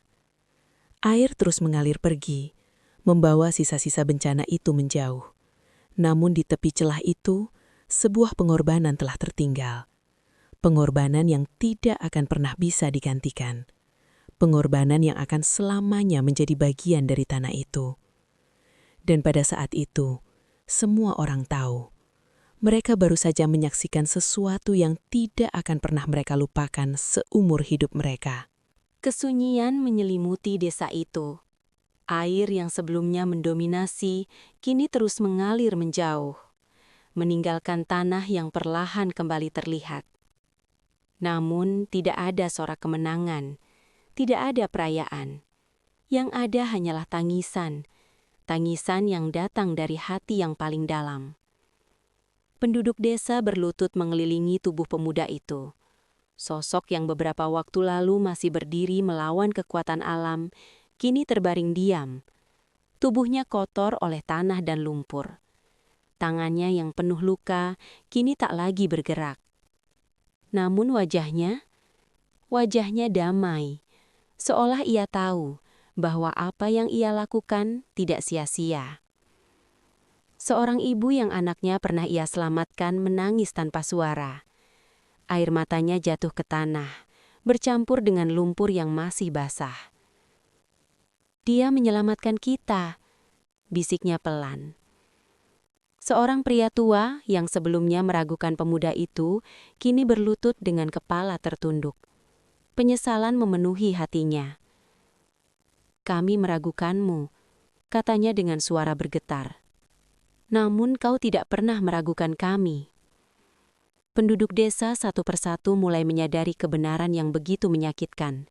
[SPEAKER 3] Air terus mengalir pergi, membawa sisa-sisa bencana itu menjauh. Namun di tepi celah itu, sebuah pengorbanan telah tertinggal. Pengorbanan yang tidak akan pernah bisa digantikan. Pengorbanan yang akan selamanya menjadi bagian dari tanah itu. Dan pada saat itu, semua orang tahu. Mereka baru saja menyaksikan sesuatu yang tidak akan pernah mereka lupakan seumur hidup mereka.
[SPEAKER 2] Kesunyian menyelimuti desa itu. Air yang sebelumnya mendominasi kini terus mengalir menjauh, meninggalkan tanah yang perlahan kembali terlihat. Namun tidak ada sorak kemenangan, tidak ada perayaan. Yang ada hanyalah tangisan, tangisan yang datang dari hati yang paling dalam. Penduduk desa berlutut mengelilingi tubuh pemuda itu. Sosok yang beberapa waktu lalu masih berdiri melawan kekuatan alam, kini terbaring diam. Tubuhnya kotor oleh tanah dan lumpur. Tangannya yang penuh luka, kini tak lagi bergerak. Namun wajahnya damai. Seolah ia tahu bahwa apa yang ia lakukan tidak sia-sia. Seorang ibu yang anaknya pernah ia selamatkan menangis tanpa suara. Air matanya jatuh ke tanah, bercampur dengan lumpur yang masih basah. "Dia menyelamatkan kita," bisiknya pelan. Seorang pria tua yang sebelumnya meragukan pemuda itu, kini berlutut dengan kepala tertunduk. Penyesalan memenuhi hatinya. "Kami meragukanmu," katanya dengan suara bergetar. "Namun kau tidak pernah meragukan kami." Penduduk desa satu persatu mulai menyadari kebenaran yang begitu menyakitkan.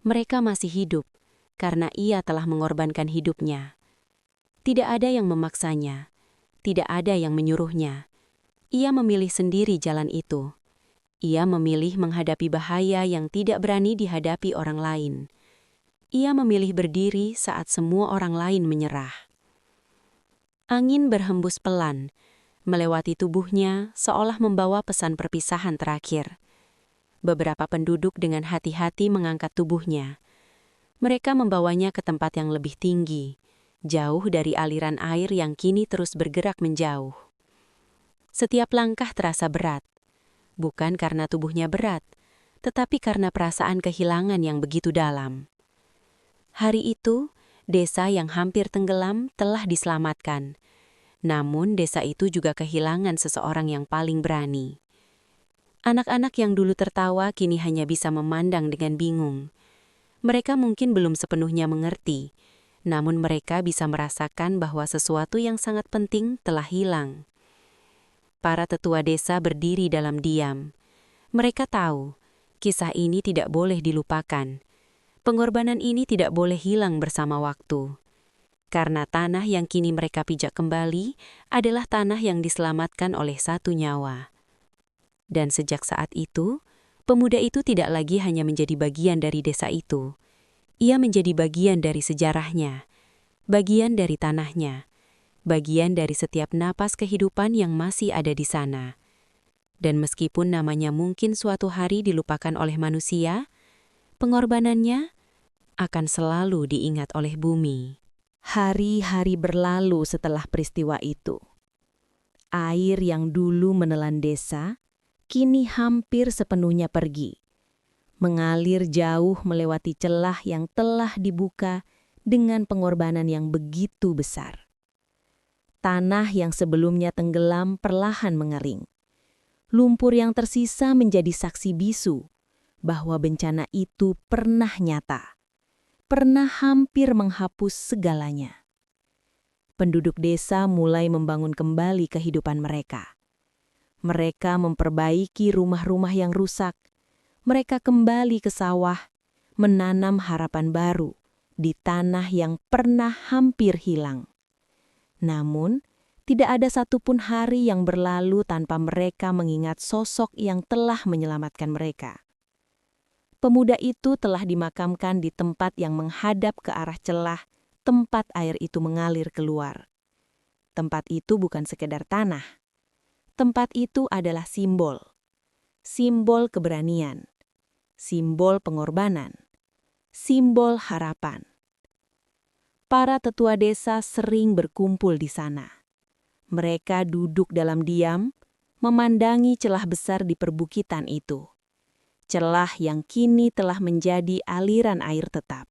[SPEAKER 2] Mereka masih hidup karena ia telah mengorbankan hidupnya. Tidak ada yang memaksanya, tidak ada yang menyuruhnya. Ia memilih sendiri jalan itu. Ia memilih menghadapi bahaya yang tidak berani dihadapi orang lain. Ia memilih berdiri saat semua orang lain menyerah. Angin berhembus pelan, melewati tubuhnya seolah membawa pesan perpisahan terakhir. Beberapa penduduk dengan hati-hati mengangkat tubuhnya. Mereka membawanya ke tempat yang lebih tinggi, jauh dari aliran air yang kini terus bergerak menjauh. Setiap langkah terasa berat, bukan karena tubuhnya berat, tetapi karena perasaan kehilangan yang begitu dalam. Hari itu, desa yang hampir tenggelam telah diselamatkan. Namun desa itu juga kehilangan seseorang yang paling berani. Anak-anak yang dulu tertawa kini hanya bisa memandang dengan bingung. Mereka mungkin belum sepenuhnya mengerti, namun mereka bisa merasakan bahwa sesuatu yang sangat penting telah hilang. Para tetua desa berdiri dalam diam. Mereka tahu, kisah ini tidak boleh dilupakan. Pengorbanan ini tidak boleh hilang bersama waktu. Karena tanah yang kini mereka pijak kembali adalah tanah yang diselamatkan oleh satu nyawa. Dan sejak saat itu, pemuda itu tidak lagi hanya menjadi bagian dari desa itu. Ia menjadi bagian dari sejarahnya, bagian dari tanahnya, bagian dari setiap napas kehidupan yang masih ada di sana. Dan meskipun namanya mungkin suatu hari dilupakan oleh manusia, pengorbanannya akan selalu diingat oleh bumi.
[SPEAKER 3] Hari-hari berlalu setelah peristiwa itu. Air yang dulu menelan desa, kini hampir sepenuhnya pergi. Mengalir jauh melewati celah yang telah dibuka dengan pengorbanan yang begitu besar. Tanah yang sebelumnya tenggelam perlahan mengering. Lumpur yang tersisa menjadi saksi bisu bahwa bencana itu pernah nyata. Pernah hampir menghapus segalanya. Penduduk desa mulai membangun kembali kehidupan mereka. Mereka memperbaiki rumah-rumah yang rusak. Mereka kembali ke sawah, menanam harapan baru di tanah yang pernah hampir hilang. Namun, tidak ada satupun hari yang berlalu tanpa mereka mengingat sosok yang telah menyelamatkan mereka. Pemuda itu telah dimakamkan di tempat yang menghadap ke arah celah tempat air itu mengalir keluar. Tempat itu bukan sekedar tanah. Tempat itu adalah simbol. Simbol keberanian. Simbol pengorbanan. Simbol harapan. Para tetua desa sering berkumpul di sana. Mereka duduk dalam diam, memandangi celah besar di perbukitan itu. Celah yang kini telah menjadi aliran air tetap.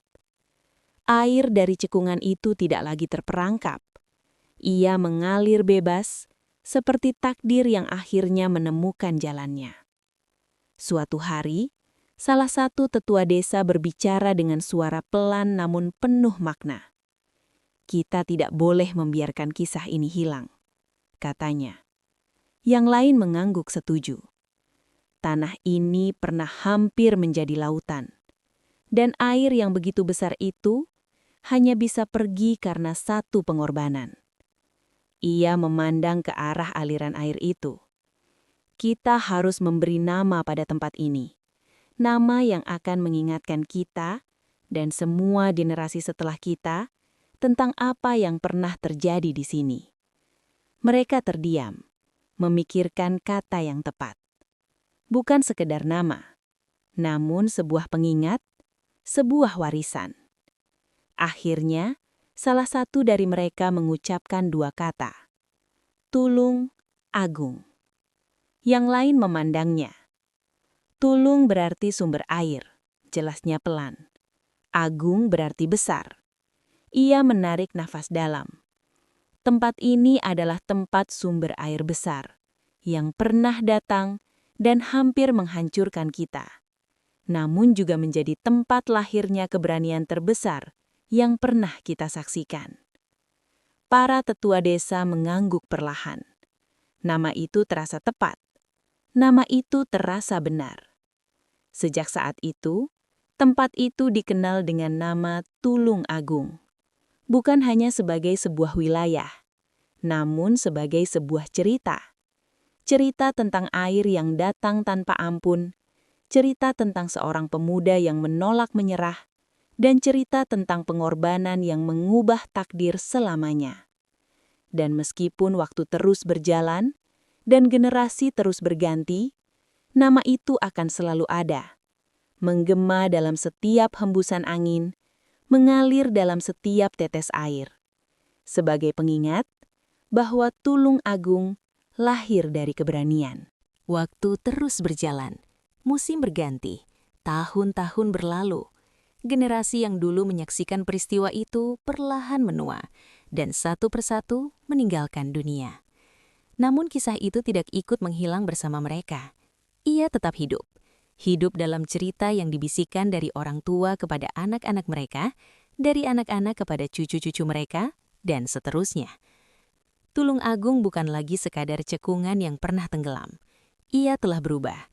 [SPEAKER 3] Air dari cekungan itu tidak lagi terperangkap. Ia mengalir bebas, seperti takdir yang akhirnya menemukan jalannya. Suatu hari, salah satu tetua desa berbicara dengan suara pelan namun penuh makna. "Kita tidak boleh membiarkan kisah ini hilang," katanya. Yang lain mengangguk setuju. Tanah ini pernah hampir menjadi lautan. Dan air yang begitu besar itu hanya bisa pergi karena satu pengorbanan. Ia memandang ke arah aliran air itu. Kita harus memberi nama pada tempat ini. Nama yang akan mengingatkan kita dan semua generasi setelah kita tentang apa yang pernah terjadi di sini. Mereka terdiam, memikirkan kata yang tepat. Bukan sekedar nama, namun sebuah pengingat, sebuah warisan. Akhirnya, salah satu dari mereka mengucapkan dua kata, Tulung Agung. Yang lain memandangnya. Tulung berarti sumber air, jelasnya pelan. Agung berarti besar. Ia menarik nafas dalam. Tempat ini adalah tempat sumber air besar, yang pernah datang dan hampir menghancurkan kita, namun juga menjadi tempat lahirnya keberanian terbesar yang pernah kita saksikan. Para tetua desa mengangguk perlahan. Nama itu terasa tepat. Nama itu terasa benar. Sejak saat itu, tempat itu dikenal dengan nama Tulung Agung. Bukan hanya sebagai sebuah wilayah, namun sebagai sebuah cerita. Cerita tentang air yang datang tanpa ampun, cerita tentang seorang pemuda yang menolak menyerah, dan cerita tentang pengorbanan yang mengubah takdir selamanya. Dan meskipun waktu terus berjalan, dan generasi terus berganti, nama itu akan selalu ada, menggema dalam setiap hembusan angin, mengalir dalam setiap tetes air, sebagai pengingat bahwa Tulung Agung lahir dari keberanian. Waktu terus berjalan, Musim berganti, tahun-tahun berlalu. Generasi yang dulu menyaksikan peristiwa itu perlahan menua, dan satu persatu meninggalkan dunia. Namun kisah itu tidak ikut menghilang bersama mereka. Ia tetap hidup. Hidup dalam cerita yang dibisikkan dari orang tua kepada anak-anak mereka, dari anak-anak kepada cucu-cucu mereka, dan seterusnya. Tulung Agung bukan lagi sekadar cekungan yang pernah tenggelam. Ia telah berubah.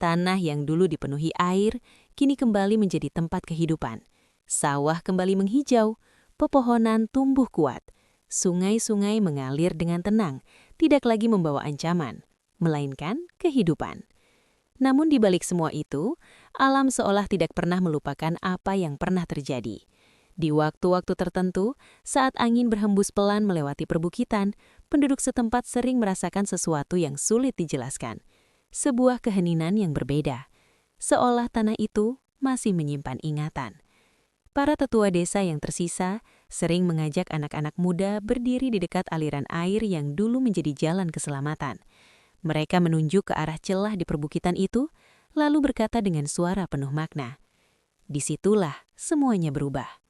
[SPEAKER 3] Tanah yang dulu dipenuhi air, kini kembali menjadi tempat kehidupan. Sawah kembali menghijau, pepohonan tumbuh kuat. Sungai-sungai mengalir dengan tenang, tidak lagi membawa ancaman, melainkan kehidupan. Namun di balik semua itu, alam seolah tidak pernah melupakan apa yang pernah terjadi. Di waktu-waktu tertentu, saat angin berhembus pelan melewati perbukitan, penduduk setempat sering merasakan sesuatu yang sulit dijelaskan. Sebuah keheningan yang berbeda, seolah tanah itu masih menyimpan ingatan. Para tetua desa yang tersisa sering mengajak anak-anak muda berdiri di dekat aliran air yang dulu menjadi jalan keselamatan. Mereka menunjuk ke arah celah di perbukitan itu, lalu berkata dengan suara penuh makna. Disitulah semuanya berubah.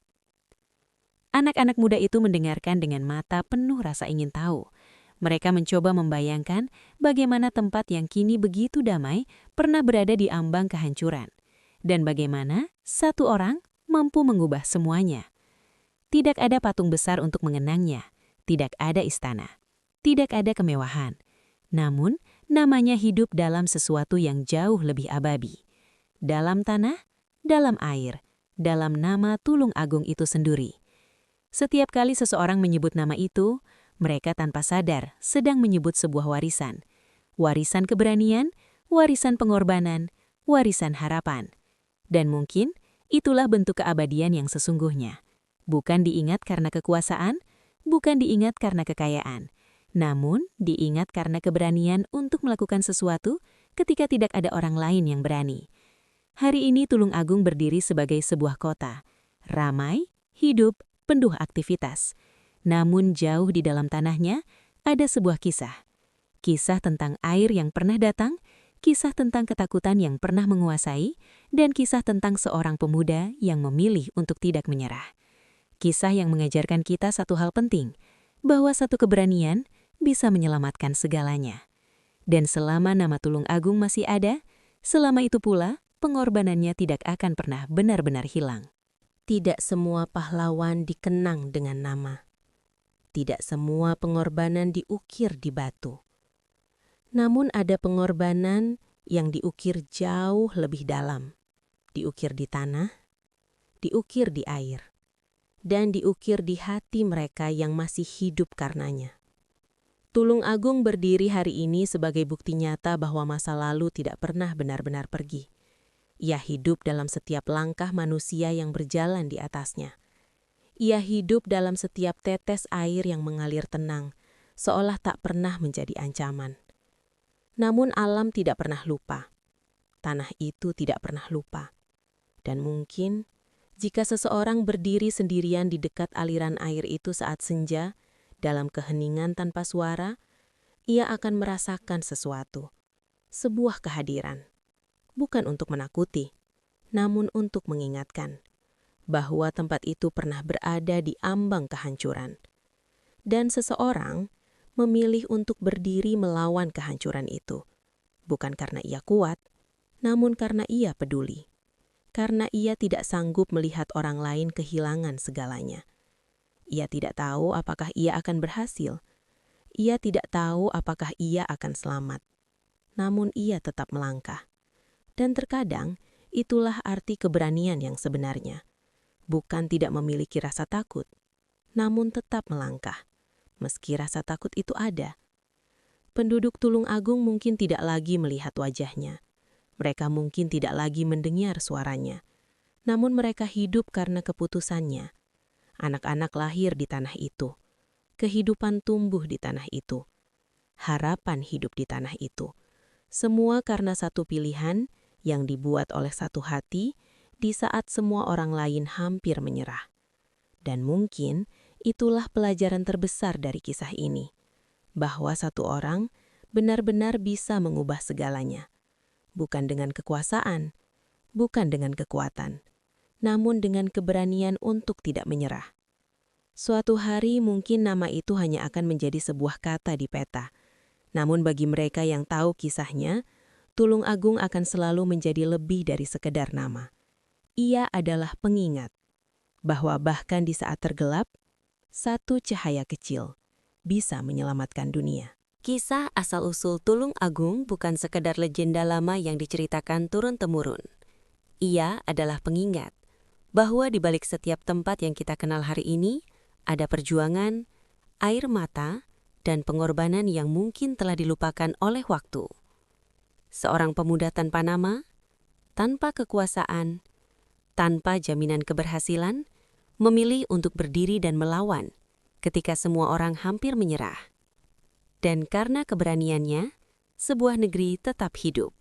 [SPEAKER 3] Anak-anak muda itu mendengarkan dengan mata penuh rasa ingin tahu. Mereka mencoba membayangkan bagaimana tempat yang kini begitu damai pernah berada di ambang kehancuran. Dan bagaimana satu orang mampu mengubah semuanya. Tidak ada patung besar untuk mengenangnya, tidak ada istana, tidak ada kemewahan. Namun, namanya hidup dalam sesuatu yang jauh lebih abadi. Dalam tanah, dalam air, dalam nama Tulung Agung itu sendiri. Setiap kali seseorang menyebut nama itu, mereka tanpa sadar sedang menyebut sebuah warisan. Warisan keberanian, warisan pengorbanan, warisan harapan. Dan mungkin itulah bentuk keabadian yang sesungguhnya. Bukan diingat karena kekuasaan, bukan diingat karena kekayaan. Namun, diingat karena keberanian untuk melakukan sesuatu ketika tidak ada orang lain yang berani. Hari ini Tulung Agung berdiri sebagai sebuah kota. Ramai, hidup, penuh aktivitas. Namun jauh di dalam tanahnya, ada sebuah kisah. Kisah tentang air yang pernah datang, kisah tentang ketakutan yang pernah menguasai, dan kisah tentang seorang pemuda yang memilih untuk tidak menyerah. Kisah yang mengajarkan kita satu hal penting, bahwa satu keberanian bisa menyelamatkan segalanya. Dan selama nama Tulung Agung masih ada, selama itu pula pengorbanannya tidak akan pernah benar-benar hilang.
[SPEAKER 2] Tidak semua pahlawan dikenang dengan nama. Tidak semua pengorbanan diukir di batu. Namun ada pengorbanan yang diukir jauh lebih dalam. Diukir di tanah, diukir di air, dan diukir di hati mereka yang masih hidup karenanya. Tulung Agung berdiri hari ini sebagai bukti nyata bahwa masa lalu tidak pernah benar-benar pergi. Ia hidup dalam setiap langkah manusia yang berjalan di atasnya. Ia hidup dalam setiap tetes air yang mengalir tenang, seolah tak pernah menjadi ancaman. Namun alam tidak pernah lupa. Tanah itu tidak pernah lupa. Dan mungkin, jika seseorang berdiri sendirian di dekat aliran air itu saat senja, dalam keheningan tanpa suara, ia akan merasakan sesuatu, sebuah kehadiran. Bukan untuk menakuti, namun untuk mengingatkan bahwa tempat itu pernah berada di ambang kehancuran. Dan seseorang memilih untuk berdiri melawan kehancuran itu, bukan karena ia kuat, namun karena ia peduli. Karena ia tidak sanggup melihat orang lain kehilangan segalanya. Ia tidak tahu apakah ia akan berhasil. Ia tidak tahu apakah ia akan selamat. Namun ia tetap melangkah. Dan terkadang itulah arti keberanian yang sebenarnya. Bukan tidak memiliki rasa takut, namun tetap melangkah. Meski rasa takut itu ada. Penduduk Tulung Agung mungkin tidak lagi melihat wajahnya. Mereka mungkin tidak lagi mendengar suaranya. Namun mereka hidup karena keputusannya. Anak-anak lahir di tanah itu. Kehidupan tumbuh di tanah itu. Harapan hidup di tanah itu. Semua karena satu pilihan yang dibuat oleh satu hati di saat semua orang lain hampir menyerah. Dan mungkin itulah pelajaran terbesar dari kisah ini. Bahwa satu orang benar-benar bisa mengubah segalanya. bukan dengan kekuasaan, bukan dengan kekuatan, namun dengan keberanian untuk tidak menyerah. Suatu hari mungkin nama itu hanya akan menjadi sebuah kata di peta. Namun bagi mereka yang tahu kisahnya, Tulung Agung akan selalu menjadi lebih dari sekedar nama. Ia adalah pengingat bahwa bahkan di saat tergelap, satu cahaya kecil bisa menyelamatkan dunia. Kisah asal-usul Tulung Agung bukan sekedar legenda lama yang diceritakan turun-temurun. Ia adalah pengingat bahwa di balik setiap tempat yang kita kenal hari ini, ada perjuangan, air mata, dan pengorbanan yang mungkin telah dilupakan oleh waktu. Seorang pemuda tanpa nama, tanpa kekuasaan, tanpa jaminan keberhasilan, memilih untuk berdiri dan melawan ketika semua orang hampir menyerah. Dan karena keberaniannya, sebuah negeri tetap hidup.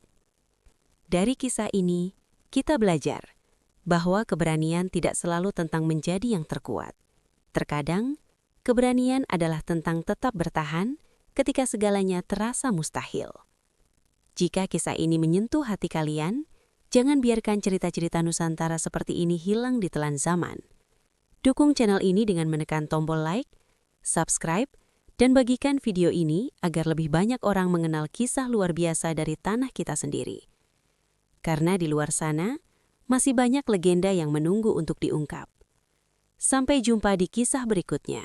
[SPEAKER 2] Dari kisah ini, kita belajar bahwa keberanian tidak selalu tentang menjadi yang terkuat. Terkadang, keberanian adalah tentang tetap bertahan ketika segalanya terasa mustahil. Jika kisah ini menyentuh hati kalian, jangan biarkan cerita-cerita Nusantara seperti ini hilang di telan zaman. Dukung channel ini dengan menekan tombol like, subscribe, dan bagikan video ini agar lebih banyak orang mengenal kisah luar biasa dari tanah kita sendiri. Karena di luar sana, masih banyak legenda yang menunggu untuk diungkap. Sampai jumpa di kisah berikutnya.